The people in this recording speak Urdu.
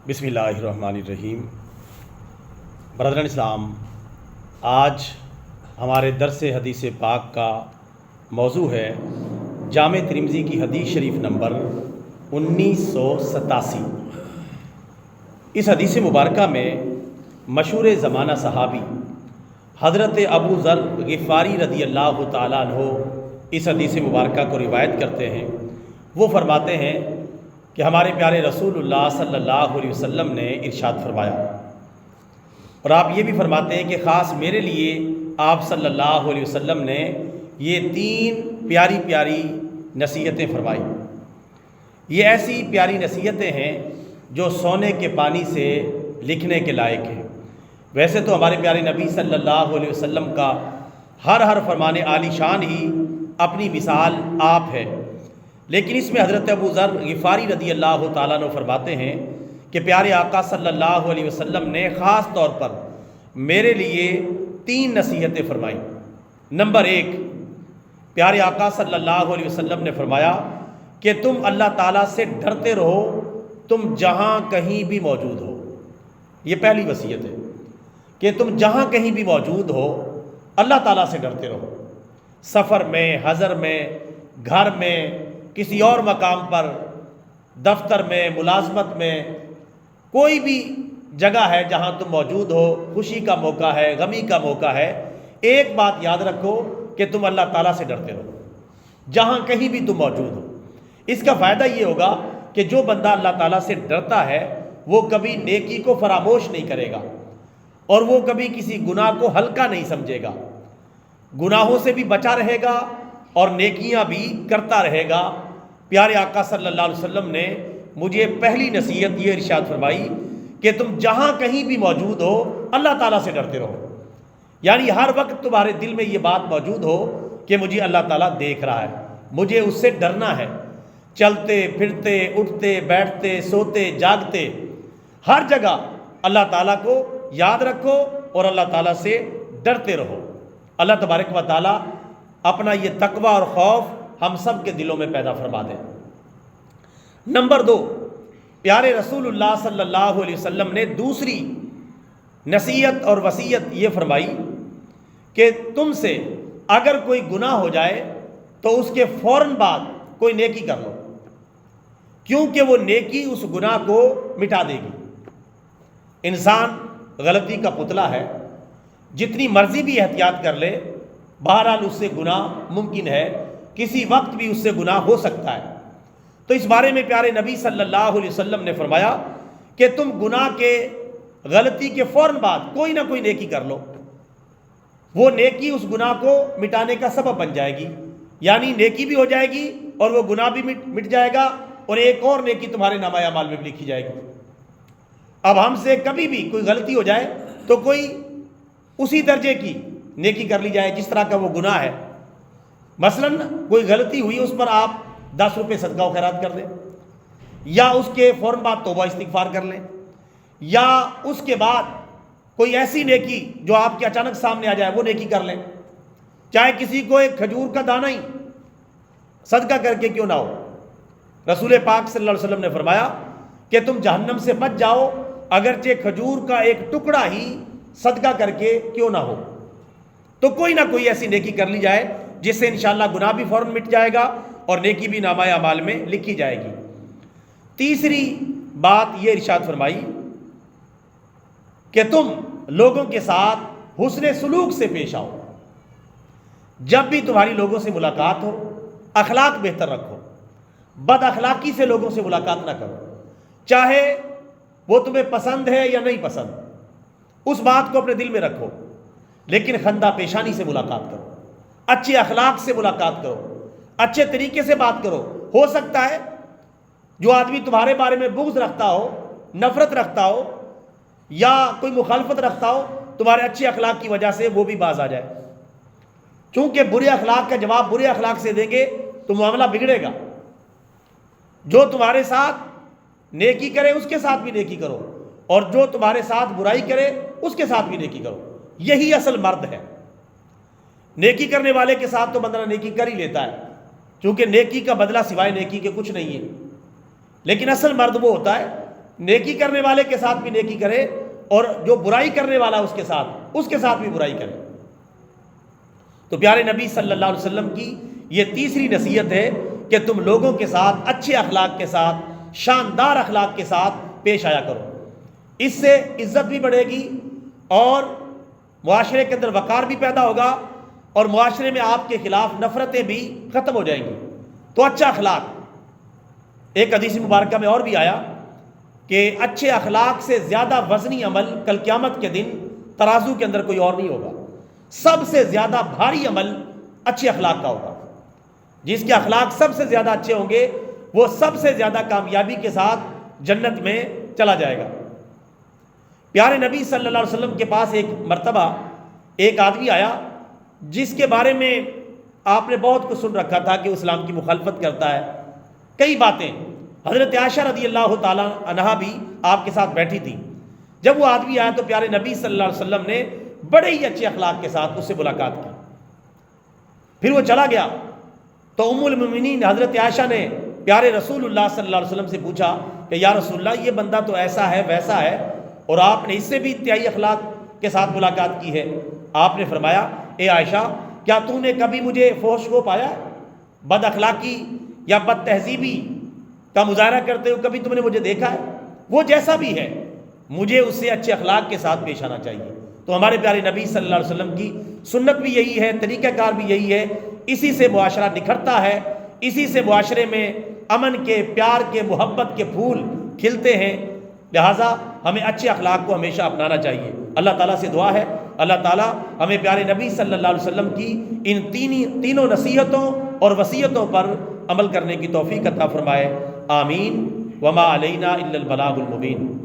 بسم اللہ الرحمن الرحیم۔ برادران اسلام، آج ہمارے درس حدیث پاک کا موضوع ہے جامع ترمذی کی حدیث شریف نمبر 1987۔ اس حدیث مبارکہ میں مشہور زمانہ صحابی حضرت ابو ذر غفاری رضی اللہ تعالیٰ عنہ اس حدیث مبارکہ کو روایت کرتے ہیں۔ وہ فرماتے ہیں کہ ہمارے پیارے رسول اللہ صلی اللہ علیہ وسلم نے ارشاد فرمایا، اور آپ یہ بھی فرماتے ہیں کہ خاص میرے لیے آپ صلی اللہ علیہ وسلم نے یہ 3 پیاری پیاری نصیحتیں فرمائی۔ یہ ایسی پیاری نصیحتیں ہیں جو سونے کے پانی سے لکھنے کے لائق ہیں۔ ویسے تو ہمارے پیارے نبی صلی اللہ علیہ وسلم کا ہر فرمان عالی شان ہی اپنی مثال آپ ہے، لیکن اس میں حضرت ابو ذر غفاری رضی اللہ تعالیٰ عنہ فرماتے ہیں کہ پیارے آقا صلی اللہ علیہ وسلم نے خاص طور پر میرے لیے 3 نصیحتیں فرمائیں۔ نمبر 1، پیارے آقا صلی اللہ علیہ وسلم نے فرمایا کہ تم اللہ تعالیٰ سے ڈرتے رہو، تم جہاں کہیں بھی موجود ہو۔ یہ پہلی وصیت ہے کہ تم جہاں کہیں بھی موجود ہو اللہ تعالیٰ سے ڈرتے رہو۔ سفر میں، حضر میں، گھر میں، کسی اور مقام پر، دفتر میں، ملازمت میں، کوئی بھی جگہ ہے جہاں تم موجود ہو، خوشی کا موقع ہے، غمی کا موقع ہے، ایک بات یاد رکھو کہ تم اللہ تعالیٰ سے ڈرتے رہو جہاں کہیں بھی تم موجود ہو۔ اس کا فائدہ یہ ہوگا کہ جو بندہ اللہ تعالیٰ سے ڈرتا ہے وہ کبھی نیکی کو فراموش نہیں کرے گا، اور وہ کبھی کسی گناہ کو ہلکا نہیں سمجھے گا، گناہوں سے بھی بچا رہے گا اور نیکیاں بھی کرتا رہے گا۔ پیارے آقا صلی اللہ علیہ وسلم نے مجھے پہلی نصیحت یہ ارشاد فرمائی کہ تم جہاں کہیں بھی موجود ہو اللہ تعالیٰ سے ڈرتے رہو، یعنی ہر وقت تمہارے دل میں یہ بات موجود ہو کہ مجھے اللہ تعالیٰ دیکھ رہا ہے، مجھے اس سے ڈرنا ہے۔ چلتے پھرتے، اٹھتے بیٹھتے، سوتے جاگتے، ہر جگہ اللہ تعالیٰ کو یاد رکھو اور اللہ تعالیٰ سے ڈرتے رہو۔ اللہ تبارک و تعالیٰ اپنا یہ تقوی اور خوف ہم سب کے دلوں میں پیدا فرما دے۔ نمبر 2، پیارے رسول اللہ صلی اللہ علیہ وسلم نے دوسری نصیحت اور وصیت یہ فرمائی کہ تم سے اگر کوئی گناہ ہو جائے تو اس کے فوراً بعد کوئی نیکی کر لو، کیونکہ وہ نیکی اس گناہ کو مٹا دے گی۔ انسان غلطی کا پتلا ہے، جتنی مرضی بھی احتیاط کر لے بہرحال اس سے گناہ ممکن ہے، کسی وقت بھی اس سے گناہ ہو سکتا ہے۔ تو اس بارے میں پیارے نبی صلی اللہ علیہ وسلم نے فرمایا کہ تم گناہ کے، غلطی کے فوراً بعد کوئی نہ کوئی نیکی کر لو، وہ نیکی اس گناہ کو مٹانے کا سبب بن جائے گی، یعنی نیکی بھی ہو جائے گی اور وہ گناہ بھی مٹ جائے گا، اور ایک اور نیکی تمہارے نامہ اعمال میں بھی لکھی جائے گی۔ اب ہم سے کبھی بھی کوئی غلطی ہو جائے تو کوئی اسی درجے کی نیکی کر لی جائے جس طرح کا وہ گناہ ہے۔ مثلاً کوئی غلطی ہوئی، اس پر آپ 10 روپے صدقہ و خیرات کر دیں، یا اس کے فوراً بعد توبہ استغفار کر لیں، یا اس کے بعد کوئی ایسی نیکی جو آپ کے اچانک سامنے آ جائے وہ نیکی کر لیں، چاہے کسی کو ایک کھجور کا دانہ ہی صدقہ کر کے کیوں نہ ہو۔ رسول پاک صلی اللہ علیہ وسلم نے فرمایا کہ تم جہنم سے بچ جاؤ اگرچہ کھجور کا ایک ٹکڑا ہی صدقہ کر کے کیوں نہ ہو۔ تو کوئی نہ کوئی ایسی نیکی کر لی جائے جس سے انشاءاللہ گناہ بھی فوراً مٹ جائے گا اور نیکی بھی نامہ اعمال میں لکھی جائے گی۔ تیسری بات یہ ارشاد فرمائی کہ تم لوگوں کے ساتھ حسن سلوک سے پیش آؤ۔ جب بھی تمہاری لوگوں سے ملاقات ہو اخلاق بہتر رکھو، بد اخلاقی سے لوگوں سے ملاقات نہ کرو، چاہے وہ تمہیں پسند ہے یا نہیں پسند، اس بات کو اپنے دل میں رکھو، لیکن خندہ پیشانی سے ملاقات کرو، اچھے اخلاق سے ملاقات کرو، اچھے طریقے سے بات کرو۔ ہو سکتا ہے جو آدمی تمہارے بارے میں بغض رکھتا ہو، نفرت رکھتا ہو، یا کوئی مخالفت رکھتا ہو، تمہارے اچھے اخلاق کی وجہ سے وہ بھی باز آ جائے، چونکہ برے اخلاق کا جواب برے اخلاق سے دیں گے تو معاملہ بگڑے گا۔ جو تمہارے ساتھ نیکی کرے اس کے ساتھ بھی نیکی کرو، اور جو تمہارے ساتھ برائی کرے اس کے ساتھ بھی نیکی کرو۔ یہی اصل مرد ہے۔ نیکی کرنے والے کے ساتھ تو بندہ نیکی کر ہی لیتا ہے، کیونکہ نیکی کا بدلہ سوائے نیکی کے کچھ نہیں ہے، لیکن اصل مرد وہ ہوتا ہے نیکی کرنے والے کے ساتھ بھی نیکی کرے اور جو برائی کرنے والا اس کے ساتھ بھی برائی کرے۔ تو پیارے نبی صلی اللہ علیہ وسلم کی یہ تیسری نصیحت ہے کہ تم لوگوں کے ساتھ اچھے اخلاق کے ساتھ، شاندار اخلاق کے ساتھ پیش آیا کرو۔ اس سے عزت بھی بڑھے گی اور معاشرے کے اندر وقار بھی پیدا ہوگا اور معاشرے میں آپ کے خلاف نفرتیں بھی ختم ہو جائیں گی۔ تو اچھا اخلاق، ایک حدیث مبارکہ میں اور بھی آیا کہ اچھے اخلاق سے زیادہ وزنی عمل کل قیامت کے دن ترازو کے اندر کوئی اور نہیں ہوگا۔ سب سے زیادہ بھاری عمل اچھے اخلاق کا ہوگا۔ جس کے اخلاق سب سے زیادہ اچھے ہوں گے وہ سب سے زیادہ کامیابی کے ساتھ جنت میں چلا جائے گا۔ پیارے نبی صلی اللہ علیہ وسلم کے پاس ایک مرتبہ ایک آدمی آیا جس کے بارے میں آپ نے بہت کچھ سن رکھا تھا کہ وہ اسلام کی مخالفت کرتا ہے، کئی باتیں۔ حضرت عائشہ رضی اللہ تعالیٰ عنہا بھی آپ کے ساتھ بیٹھی تھی۔ جب وہ آدمی آیا تو پیارے نبی صلی اللہ علیہ وسلم نے بڑے ہی اچھے اخلاق کے ساتھ اس سے ملاقات کی۔ پھر وہ چلا گیا تو ام المؤمنین حضرت عائشہ نے پیارے رسول اللہ صلی اللہ علیہ وسلم سے پوچھا کہ یا رسول اللہ، یہ بندہ تو ایسا ہے ویسا ہے اور آپ نے اس سے بھی انتہائی اخلاق کے ساتھ ملاقات کی ہے۔ آپ نے فرمایا، اے عائشہ، کیا تو نے کبھی مجھے فحش کو پایا، بد اخلاقی یا بد تہذیبی کا مظاہرہ کرتے ہوئے کبھی تم نے مجھے دیکھا ہے؟ وہ جیسا بھی ہے مجھے اس سے اچھے اخلاق کے ساتھ پیش آنا چاہیے۔ تو ہمارے پیارے نبی صلی اللہ علیہ وسلم کی سنت بھی یہی ہے، طریقہ کار بھی یہی ہے، اسی سے معاشرہ نکھرتا ہے، اسی سے معاشرے میں امن کے، پیار کے، محبت کے پھول کھلتے ہیں۔ لہٰذا ہمیں اچھے اخلاق کو ہمیشہ اپنانا چاہیے۔ اللہ تعالیٰ سے دعا ہے اللہ تعالیٰ ہمیں پیارے نبی صلی اللہ علیہ وسلم کی ان تینوں نصیحتوں اور وصیتوں پر عمل کرنے کی توفیق عطا فرمائے۔ آمین۔ وما علینا الا البلاغ المبین۔